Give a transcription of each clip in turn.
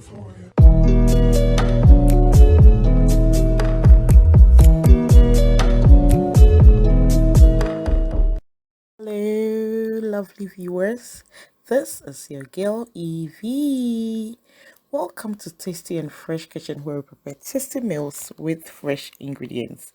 Hello, lovely viewers. This is your girl Evie. Welcome to Tasty and Fresh Kitchen, where we prepare tasty meals with fresh ingredients.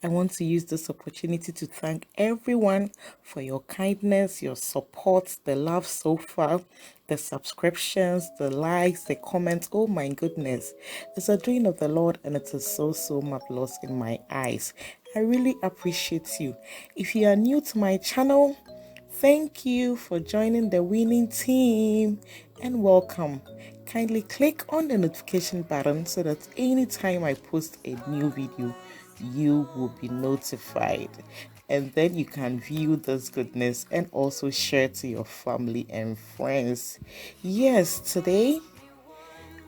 I want to use this opportunity to thank everyone for your kindness, your support, the love so far, the subscriptions, the likes, the comments. Oh my goodness, it's a doing of the Lord, and it is so marvelous in my eyes. I really appreciate you. If you are new to my channel, thank you for joining the winning team and welcome. Kindly click on the notification button so that anytime I post a new video, you will be notified. And then you can view this goodness and also share to your family and friends. Yes, today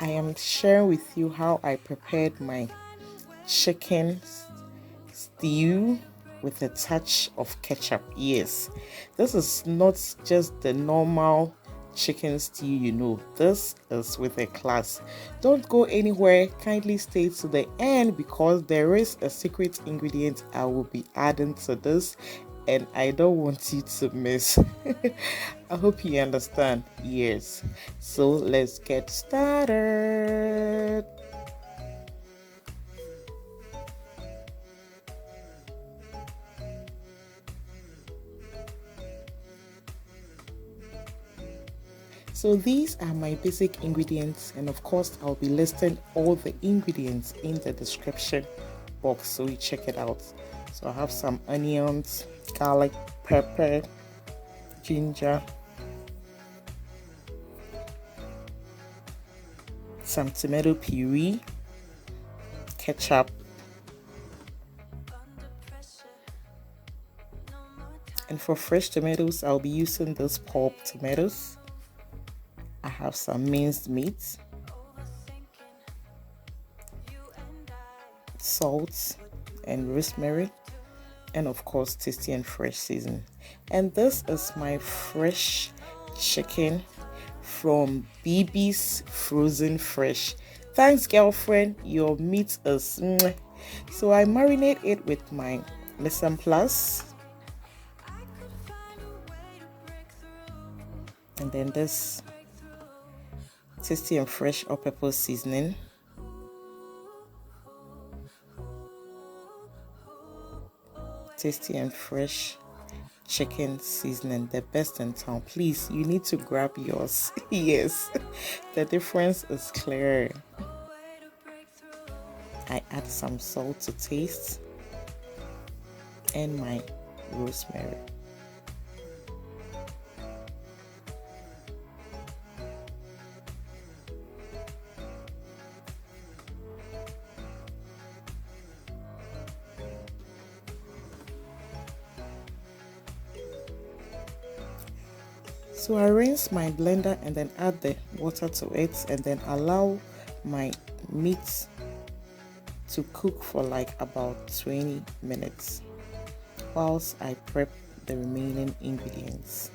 I am sharing with you how I prepared my chicken stew with a touch of ketchup. Yes, this is not just the normal chicken stew, this is with a class. Don't go anywhere, kindly stay to the end because there is a secret ingredient I will be adding to this and I don't want you to miss. I hope you understand. Yes, so let's get started. So these are my basic ingredients, and of course I'll be listing all the ingredients in the description box so you check it out. So I have some onions, garlic, pepper, ginger, some tomato puree, ketchup, and for fresh tomatoes I'll be using those pulp tomatoes. I have some minced meat, salt and rosemary, and of course tasty and fresh season. And this is my fresh chicken from BB's Frozen Fresh. Thanks, girlfriend, your meat is mwah. So I marinate it with my mise en place, and then this tasty and fresh all-purpose seasoning, tasty and fresh chicken seasoning, the best in town. Please, you need to grab yours. Yes, the difference is clear. I add some salt to taste and my rosemary. So I rinse my blender and then add the water to it and then allow my meat to cook for like about 20 minutes whilst I prep the remaining ingredients.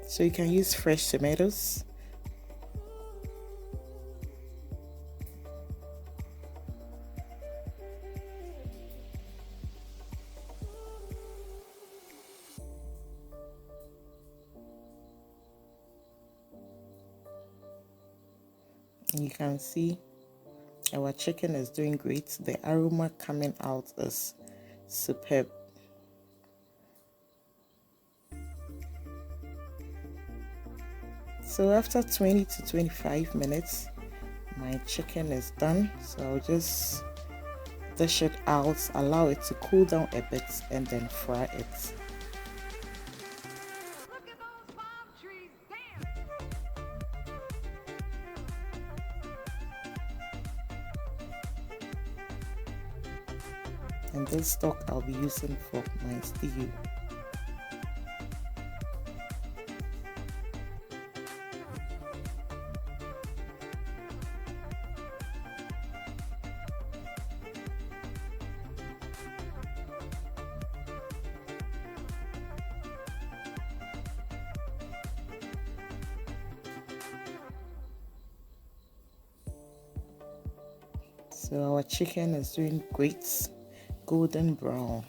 So you can use fresh tomatoes. And you can see our chicken is doing great. The aroma coming out is superb. So after 20 to 25 minutes, my chicken is done. So I'll just dish it out, allow it to cool down a bit, and then fry it. And this stock I'll be using for my stew. So our chicken is doing great, golden brown.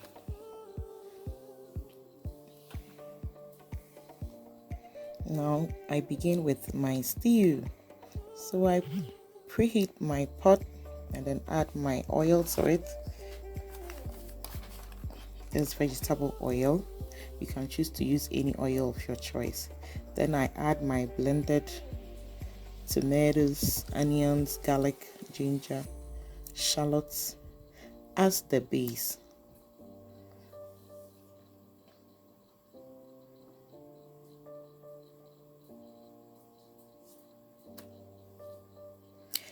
Now I begin with my stew. So I preheat my pot and then add my oil to it. This vegetable oil. You can choose to use any oil of your choice. Then I add my blended tomatoes, onions, garlic, ginger, shallots as the base.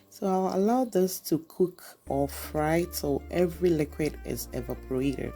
So I'll allow this to cook or fry till every liquid is evaporated.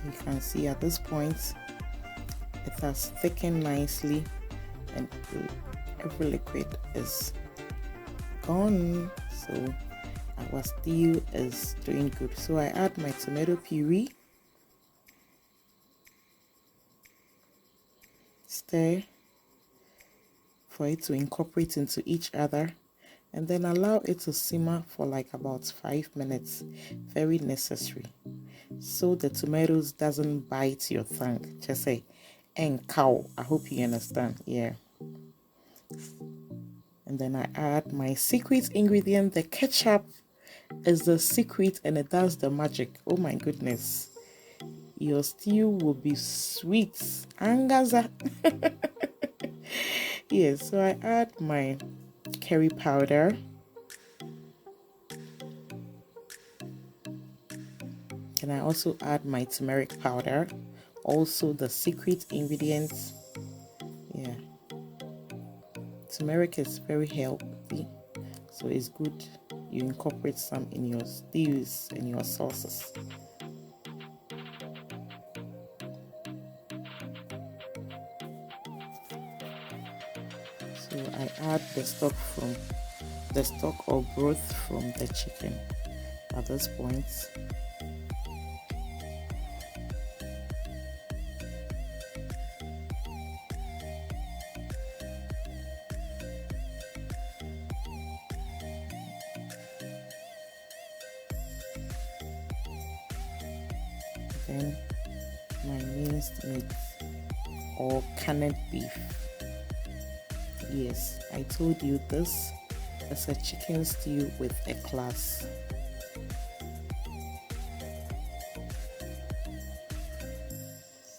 You can see at this point it has thickened nicely and every liquid is gone, so our stew is doing good. So I add my tomato puree, stir for it to incorporate into each other, and then allow it to simmer for like about 5 minutes. Very necessary, so the tomatoes doesn't bite your tongue. Just say, and cow. I hope you understand. Yeah. And then I add my secret ingredient. The ketchup is the secret and it does the magic. Oh my goodness. Your stew will be sweet. Angaza. Yes, so I add my curry powder. And I also add my turmeric powder. Also the secret ingredients. Yeah. Turmeric is very healthy, so it's good you incorporate some in your stews and your sauces. So I add the stock or broth from the chicken at this point. Then my minced meat or canned beef. Yes, I told you this is a chicken stew with a class.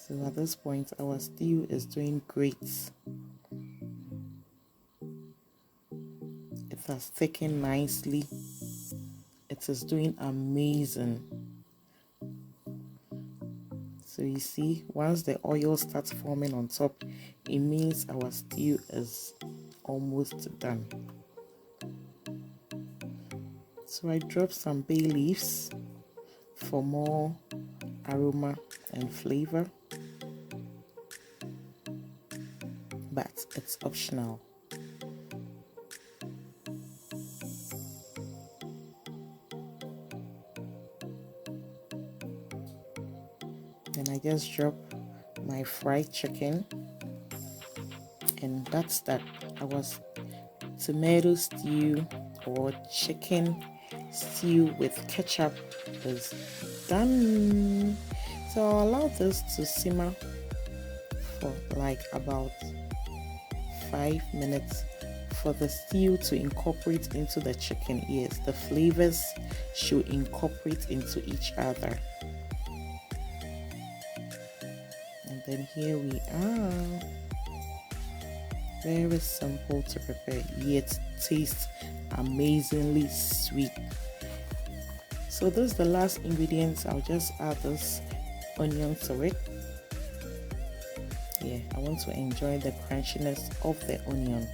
So at this point our stew is doing great. It has thickened nicely. It is doing amazing. So you see, once the oil starts forming on top, it means our stew is almost done. So I drop some bay leaves for more aroma and flavor, but it's optional. Then I just drop my fried chicken, and that's that. Our tomato stew or chicken stew with ketchup is done. So I'll allow this to simmer for like about 5 minutes for the stew to incorporate into the chicken. Yes, the flavors should incorporate into each other. And then here we are. Very simple to prepare, yet tastes amazingly sweet. So this is the last ingredient. I'll just add this onion to it. Yeah, I want to enjoy the crunchiness of the onion.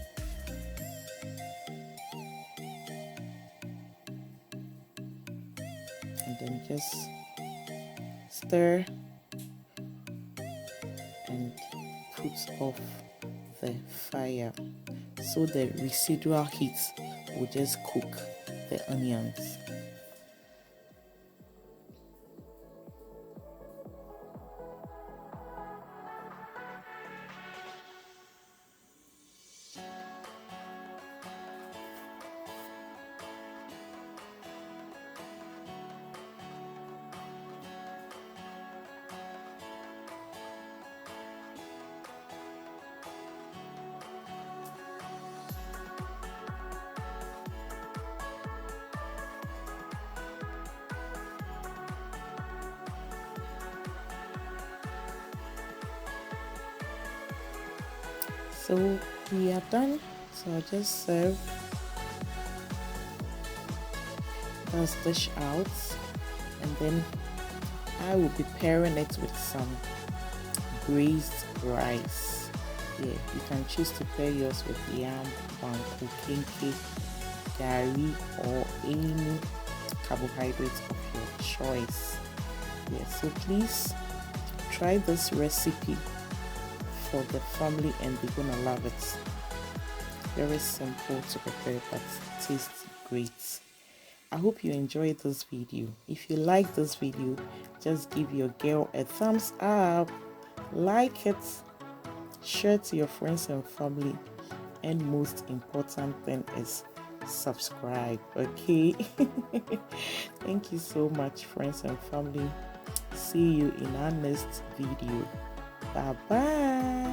And then just stir and put off the fire so the residual heat will just cook the onions. So we are done. So I'll just serve this dish out, and then I will be pairing it with some braised rice. Yeah, you can choose to pair yours with yam, banku, kinky, gari, or any carbohydrates of your choice. Yeah, so please try this recipe for the family and they're gonna love it. Very simple to prepare but tastes great. I hope you enjoyed this video. If you like this video, just give your girl a thumbs up, like it, share to your friends and family, and most important thing is subscribe. Okay. Thank you so much, friends and family. See you in our next video. Bye bye.